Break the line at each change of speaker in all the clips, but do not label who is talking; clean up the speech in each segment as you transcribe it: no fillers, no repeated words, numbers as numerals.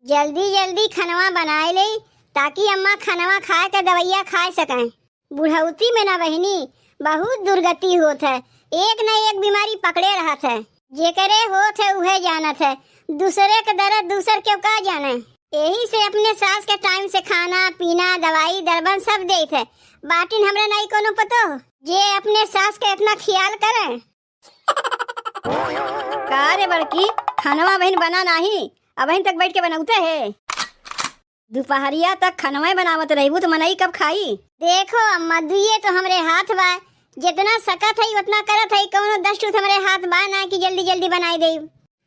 जल्दी जल्दी खनवा बनाए ले ताकि अम्मा खनवा खाए के दवैया खा सकें। बुढ़ौती में ना बहनी बहुत दुर्गति होत है, एक न एक बीमारी पकड़े रहत है। जेकरे होत है उहे जानत है, दूसरे के दर्द दूसर क्यों का जाने। यही से अपने सास के टाइम से खाना पीना दवाई दरबन सब देत है, बाटिन हमरा नहीं कोनो पतो जे अपने सास के इतना ख्याल करे।
का रे बड़की, खानवा बहन बना नहीं अब बहन तक बैठ के बनाते है। दोपहरिया तक खनवा बनावत रही तो मनई कब खाई।
देखो अम्मा दुए तो हमरे हाथ बा, जितना सकत है उतना करत है, कौनो 10 टूथ हमरे हाथ बा ना कि जल्दी जल्दी बनाई दे।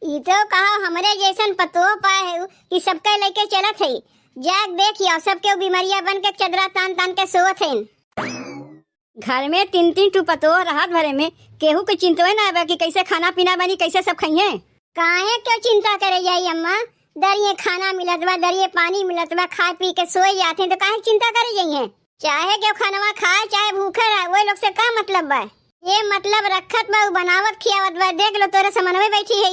ई तो कहो हमरे जैसन पतो पाए है कि सबके लेके चलत है। जाग देखियो सबके बीमारियां बन के चदरा तान तान के सोवत है।
घर में 3-3 टू पतो रात भरे में केहू के चिंतवे ना आवे कि कैसे खाना पीना बनी कैसे सब खाइए।
काहे क्यों चिंता करे जाई अम्मा, दरिये खाना मिलत बा दरिये पानी मिलत बा, खा पी के सोए जाते तो काहे चिंता करे जाइए। चाहे क्यों खानवा खाए चाहे भूखे रहे, वो लोग से का मतलब बा। ये मतलब रखत बा बनावत खियावत बा, देख लो तोरे समनवे बैठी है।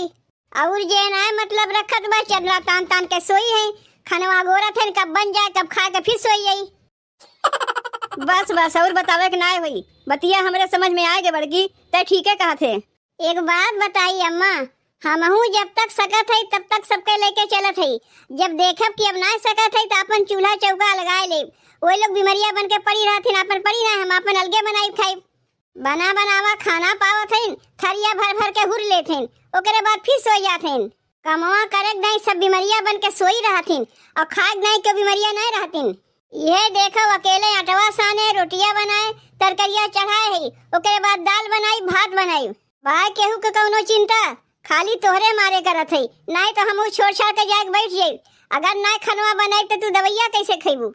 और जे ना मतलब रखत बा चदरा तान तान के सोई है, खनवा गोरत है कब बन जाए कब खा के फिर सोई जाई।
बस बस और बतावे के ना हुई बतिया हमरे समझ में आएगे बड़की ते ठीक है कहा थे।
एक बात बताई अम्मा, हमहू जब तक सकत है तब तक सबके लेके चलत है, जब देखब कि अब ना सकत है तो अपन चूल्हा चौका लगाए ले। वो लोग बीमारियां बन के पड़ी रहथिन, अपन पड़ी ना हम अपन अलगे बनाई खाई। बना बनावा खाना पावत है, थरिया भर भर के हुर लेथिन, ओकरे बाद फिर सो जाथिन। कमवा करक नहीं सब बीमारियां बन के सोई रहथिन और खाक नहीं के बीमारियां नहीं रहथिन। यह देखो अकेले आटवा साने रोटियां बनाए तरकरिया चढ़ाए है, ओकरे बाद दाल बनाई भात बनाई। भाई केहू के कौनो चिंता खाली तोहरे मारे करत है, नहीं तो हमहू छोड़ छाड़ के जाके बैठ जाई। अगर ना खनवा बनाई तो तू दवैया कैसे खइबू।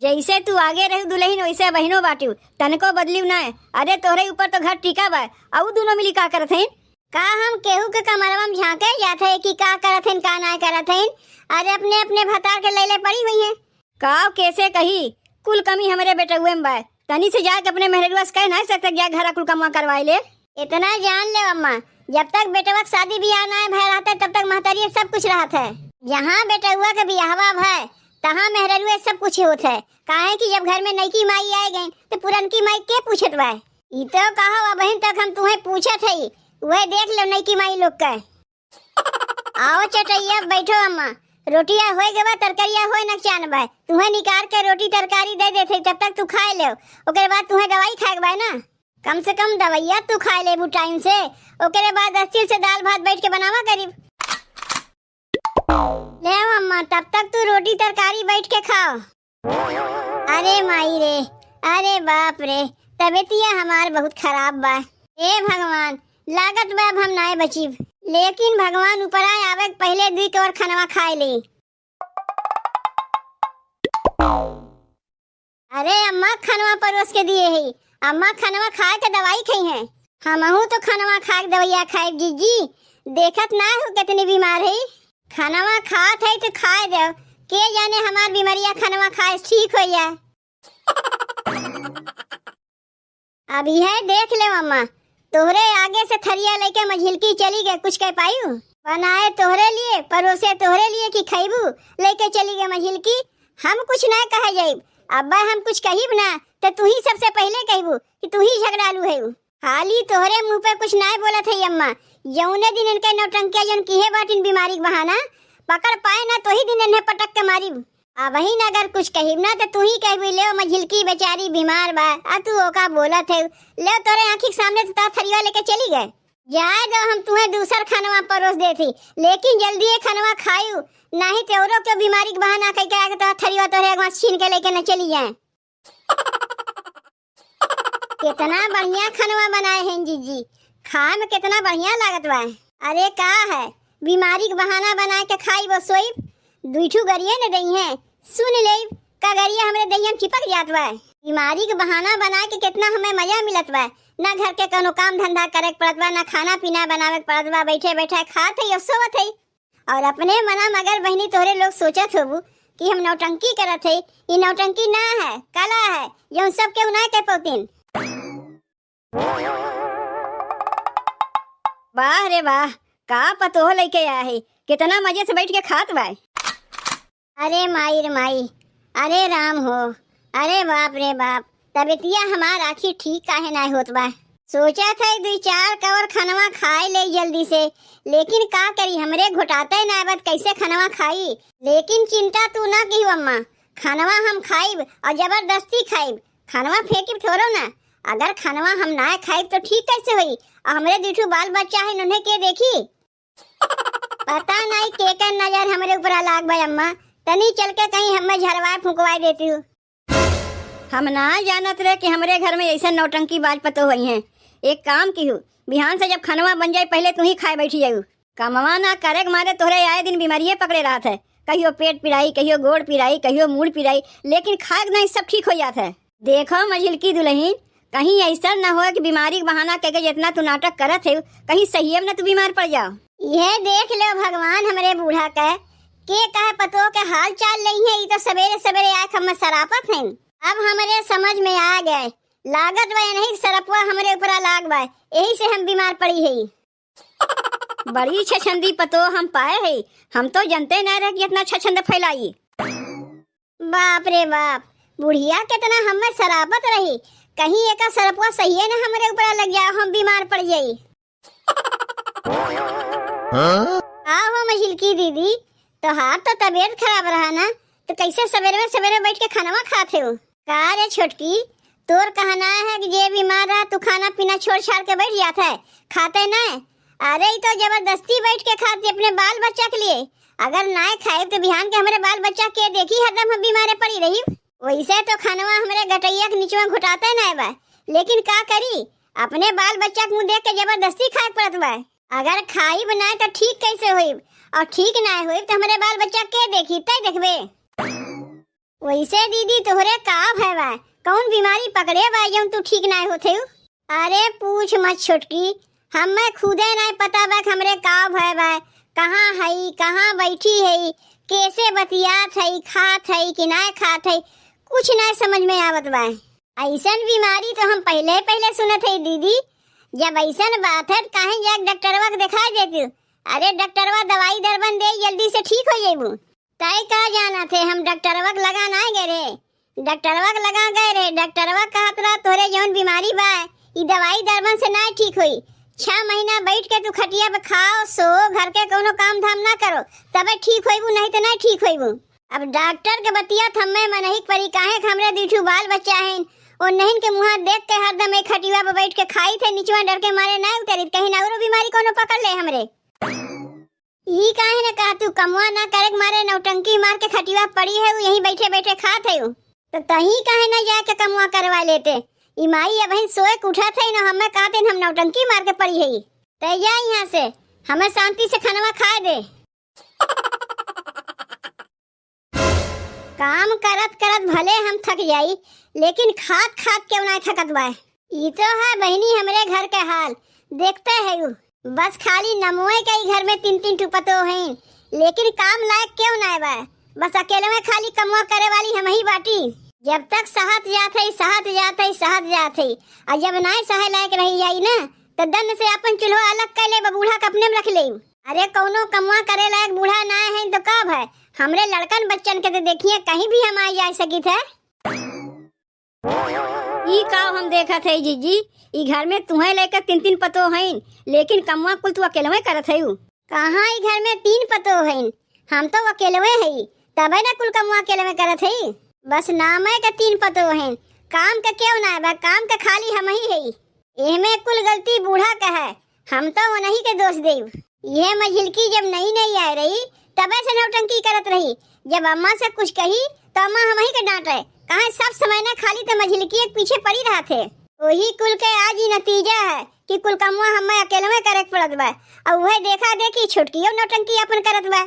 जैसे तू आगे रही दुल्हन वैसे बहनों बाटू तनको बदलिव ना। अरे तोहरे ऊपर तो घर टीका बा और दोनों मिली का करत हैं।
का हम केहू के कमरवा में झांके जाते है कि का करत हैं का ना करत हैं। अरे अपने अपने भतार के लैले पड़ी हुई है।
काव कैसे कही कुल कमी हमारे बेटे हुए बा, तनी से जाके अपने मेहरुआ से कह नहीं सकते जा घर कुल कमा करवाए ले।
इतना जान ले अम्मा, जब तक बेटवा शादी ब्याह ना भय रहता तब तक महतारी सब कुछ रहत है। यहाँ बेटवा के ब्याहवा भय तहाँ मेहरुआ सब कुछ होत है। काहे कि जब घर में नईकी माई आए गए तो पुरनकी माई के पूछत बा। ई तो कहो अब बहन तक हम तुम्हें पूछत है, वह देख लो नईकी माई लोग का। आओ चटैया बैठो अम्मा, रोटियां होए गवा तरकारिया होए न चान बा, तुम्हें निकाल के रोटी तरकारी दे देते तब तक तू खाए ले, ओकरे बाद तुम्हें दवाई खाए बा ना। कम से कम दवाइया तू खाए ले बु टाइम से, ओकरे बाद अस्थिर से दाल भात बैठ के बनावा करीब। ले अम्मा तब तक तू रोटी तरकारी बैठ के खाओ। अरे माई रे, अरे बाप रे, तबीयतिया हमार बहुत खराब बा। ए भगवान, लागत बा अब हम नाए बचीब, लेकिन भगवान ऊपर आवे पहले 2 और खनवा खाए ली। अरे अम्मा खनवा परोस के दिए है, अम्मा खनवा खा के दवाई खाई है। हमहू तो खनवा खा के दवाइया खाए जीजी, देखत ना हो कितनी बीमार है। खनवा खात है तो खाए दो, के जाने हमार बीमारियां खनवा खाए ठीक हो जाए। अभी है देख ले अम्मा, तोहरे आगे से थरिया लेके मझिलकी चली गए, कुछ कह पायू। बनाए तोहरे लिए परोसे तोहरे लिए कि खैबू, लेके चली गए मझिलकी। हम कुछ ना कहे जाइब, अब्बा हम कुछ कहिब ना तो तू ही सबसे पहले कहबू कि तू ही झगड़ालू है। खाली तोहरे मुंह पे कुछ ना बोलत है अम्मा, जौने दिन इनके नौटंकिया जन किहे बाटिन बीमारी बहाना पकड़ पाए ना तो ही दिन इन्हें पटक के मारी। अब ही ना अगर कुछ कहिब ना तो तू ही कहबी ले मझिलकी बेचारी बीमार बा, आ तू ओका बोलत है। ले तोरे आँखी के सामने तो थरिया लेके चली गए। जाए दो हम तुम्हें दूसर खनवा परोस देती, लेकिन जल्दी ये खनवा खायू, नहीं तो औरों के बीमारी के बहाना कह के आगे तो थरिया तोरे छीन के लेके न चली जाए। कितना बढ़िया खनवा बनाए हैं जीजी, खाए में कितना बढ़िया लागत बा। अरे का है बीमारी के बहाना बना के खाई वो सोई 2 गरिया न दई है, सुन ले का गरिया हमरे दहिया में चिपक जात बा। बीमारी के बहाना बना के कितना हमें मजा मिलत बा, ना घर के कोनो काम धंधा करे पड़त बा, ना खाना पीना बनावे पड़त बा, बैठे बैठे खात है और सोवत है। और अपने मना मगर बहनी तोरे लोग सोचत होबू कि हम नौटंकी करत है, ये नौटंकी ना है कला है जो सब के उना के पौतिन।
वाह रे वाह, का पतो लेके आया है, कितना मजे से बैठ के खात बा।
अरे माई रे माई, अरे राम हो, अरे बाप रे बाप, तबियतिया हमार आखिर ठीक काहे ना होत बा। सोचा था 2-4 कवर खनवा खाए ले जल्दी से, लेकिन का करी हमरे घोटाते ना बत कैसे खनवा खाई। लेकिन चिंता तू ना की अम्मा, खनवा हम खाइब और जबरदस्ती खाइब, खनवा फेंकिब थोड़ो ना। अगर खनवा हम ना खाइब तो ठीक कैसे होई, और हमरे दूठू बाल बच्चा है उन्हें के देखी। पता नहीं के कर नजर हमरे ऊपर लाग बा अम्मा, तनी चल के कहीं हमें झरवा फुकवा देती हूँ।
हम ना जानत रहे कि हमरे घर में ऐसा नौटंकी बाज पतो हुई हैं। एक काम की हूँ, बिहान से जब खनवा बन जाए पहले तू ही खाए बैठी जाऊ। कमवा ना करे के मारे तोहरे आए दिन बीमारिये पकड़े रहा है, कहियो पेट पिराई, कहियो गोड़ पिराई, कहियो मूड पिराई, लेकिन खाए नहीं सब ठीक हो जाता है। देखो मझिलकी दुल्हन, कहीं ऐसा न हो कि बीमारी का बहाना कह के जितना तू नाटक करत है कहीं सही में न तू बीमार पड़ जाओ।
यह देख लो भगवान हमरे बूढ़ा के कहे पतो के हाल चाल नहीं है। ये तो सवेरे सवेरे आए हम सरापत हैं। अब हमारे समझ में आ गए, लागत बा नहीं सरपवा हमरे ऊपर लाग बा, यही से हम बीमार पड़ी है।
बड़ी छछंदी पतो हम पाए है, हम तो जानते न रहे कि इतना छछंद फैलाई।
बाप रे बाप, बुढ़िया कितना हमें सरापत रही, कहीं एक सरपवा सही है ना हमरे ऊपर लग जाए हम बीमार पड़ जाई। आओ मझिलकी दीदी, तो हाथ तो तबीयत खराब रहा ना, तो कैसे सवेरे बैठ के खाना खाते हो? का रे छोटकी, तोर कहना है कि जे बीमार रहा तू खाना पीना छोड़ छाड़ के बैठ जाता है, खाते ना? अरे तो जबरदस्ती बैठ के खाते अपने बाल बच्चा के लिए। अगर ना खाए तो बिहान के हमारे बाल बच्चा के देखी हरदम हम बीमारे पड़ी रही। वैसे तो खानवा हमारे गटैया के नीचे घुटाते ना बा, लेकिन का करी, अपने बाल बच्चा के मुँह देख के जबरदस्ती खाए पड़त बा। अगर खाई बनाए तो ठीक कैसे हुई, और ठीक ना हुई तो हमारे बाल बच्चा के देखी तय देखबे। वैसे दीदी तोहरे का है बा, कौन बीमारी पकड़े बा जब तू ठीक ना होते? अरे पूछ मत छोटकी, हमें खुदे नहीं पता बा हमरे का है बा, कहाँ है, कहाँ बैठी है, कैसे बतियात है, खात है कि ना खात है, कुछ ना समझ में आवत बा। ऐसन बीमारी तो हम पहले सुनत है दीदी। जब ऐसन बात है कहीं जाके डॉक्टरवा के दिखा देती। अरे डॉक्टरवा दवाई दरबन दे जल्दी से ठीक हो जाबू। तय का जाना थे, हम डॉक्टरवा के लगा ना गए रे, डॉक्टरवा के लगा गए रे। डॉक्टरवा कहत रहा तोरे जौन बीमारी बा ई दवाई दरबन से ना ठीक हुई, 6 महीना बैठ के तू खटिया पे खाओ सो, घर के कोनो काम धाम ना करो, तबे ठीक होइबू, नहीं तो नहीं ठीक होइबू। अब डॉक्टर के बतिया थम्मे में नहीं परी, काहे हमरे दीठू बाल बच्चा हैं और नहीं के मुँह देख के हरदम एक खटिया पे बैठ के खाई थे, नीचवा डर के मारे ना उतरी, कहीं ना और बीमारी कोनो पकड़ ले हमरे। ई काहे ना कहा तू कमवा ना करे के मारे नौटंकी मार के खटिया पड़ी है, यहीं बैठे बैठे खात है, तो तही काहे ना जाके कमवा करवा लेते। ई माई अब ही सोए के उठा थे ना, हमें कहते हम नौटंकी मार के पड़ी है, तय जा यहाँ से, हमें शांति से खाना खाए दे। काम करत करत भले हम थक जाई, लेकिन खात खात क्यों ना थकत बा। ई तो है बहनी हमरे घर के हाल, देखते है यू, बस खाली नमोए के घर में 3-3 टुपतो हैं, लेकिन काम लायक क्यों ना बा, बस अकेले में खाली कमवा करे वाली हम ही बाटी। जब तक सहत जात है, और जब ना सहे लायक रही जाई ना, तो दन से अपन चूल्हा अलग कर ले, बूढ़ा के अपने में रख ले। अरे कौनो कमवा करे लायक बूढ़ा ना है तो कब है, हमरे लड़कन बच्चन के तो देखिए कहीं भी हम आ जा सकी थे।
ई काम हम देखा थे जीजी, ई घर में तुम्हें लेकर 3-3 पतो हैं, लेकिन कमवा कुल तू अकेले में करत है।
कहाँ ई घर में 3 पतो हैं, हम तो अकेले में है, तबे ना कुल कमवा अकेले में करत है। बस नाम है के 3 पतो हैं, काम का क्यों ना बा, काम का खाली हम ही है। एमे कुल गलती बूढ़ा का है, हम तो वो नहीं के दोष देव। ये मझिलकी जब नहीं आ रही तबे से नौटंकी करत रही, जब अम्मा से कुछ कही तो अम्मा हम ही के डांटे, कहाँ सब समय ना खाली तो मझिलकी एक पीछे पड़ी रहा थे। वही कुल के आज ही नतीजा है कि कुल कमवा हमें अकेले में करे पड़त बा, और वह देखा देखी छोटकियों नौटंकी अपन करत बा।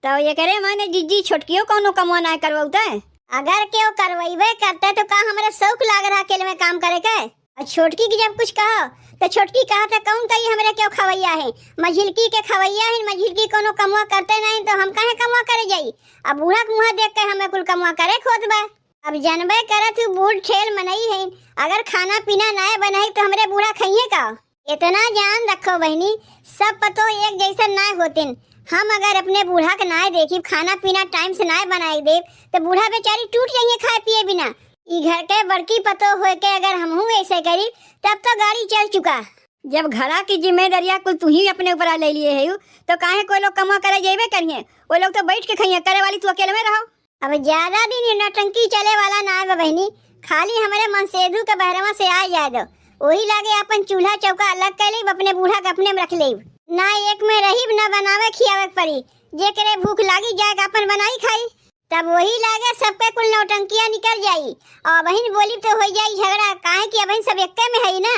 तो ये करे माने जीजी छोटकियों कौनो कमवा ना करवाउता है?
अगर क्यों करवाइबे करते तो का हमारे शौक लाग रहा अकेले में काम करे के। और छोटकी की जब कुछ कहो तो छोटकी कहा था कौन कही हमारे क्यों खवैया है, मझिलकी के खवैया है, मझिलकी कोनो कमवा करते नहीं तो हम कहे कमवा करे जाई। अब बूढ़ा के मुँह देख के हमें कुल कमवा करे खोद बा। अब जानबे करे तू बूढ़ ठेल मनई है, अगर खाना पीना ना बनाई तो हमरे बूढ़ा खाइए का। इतना जान रखो बहनी, सब पतो एक जैसा ना होतिन। हम अगर अपने बूढ़ा के ना देखी, खाना पीना टाइम से ना बनाई दे, तो बूढ़ा बेचारी टूट जाइए खाए पिए बिना। ई घर के बड़की पतो होए के अगर हमहू ऐसे करी तब तो गाड़ी चल चुका।
जब घरा की जिम्मेदारियां कुल तू ही अपने ऊपर ले लिए है तो काहे कोई लोग कमा करे जेबे करिए, वो लोग तो बैठ के खाइए, करे वाली तू अकेले में रहो।
अब ज्यादा दिन ये नौटंकी चले वाला ना है बहनी, खाली हमारे मनसेधु के बहरवा से आ जाए दो, वही लागे अपन चूल्हा चौका अलग कर ली, अपने बूढ़ा के अपने में रख ले, ना एक में रही ना बनावे खियावे पड़ी, जे करे भूख लागी जाए अपन बनाई खाई, तब वही लागे सबके कुल नौटंकियां निकल जाई और बहन बोली तो हो जाई झगड़ा, काहे कि अब सब एक में है ना।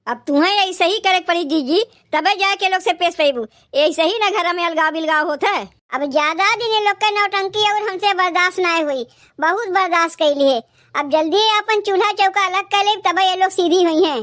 अब तुम्हें ऐसे ही करे पड़ी जीजी, तबे जाके लोग से पेश पेबू, ऐसे ही ना घर में अलगाव बिलगाव होता है।
अब ज्यादा दिन ये लोग के नौटंकी और हमसे बर्दाश्त ना हुई, बहुत बर्दाश्त कैली है। अब जल्दी अपन चूल्हा चौका अलग कर ले, तब ये लोग सीधी हुई हैं।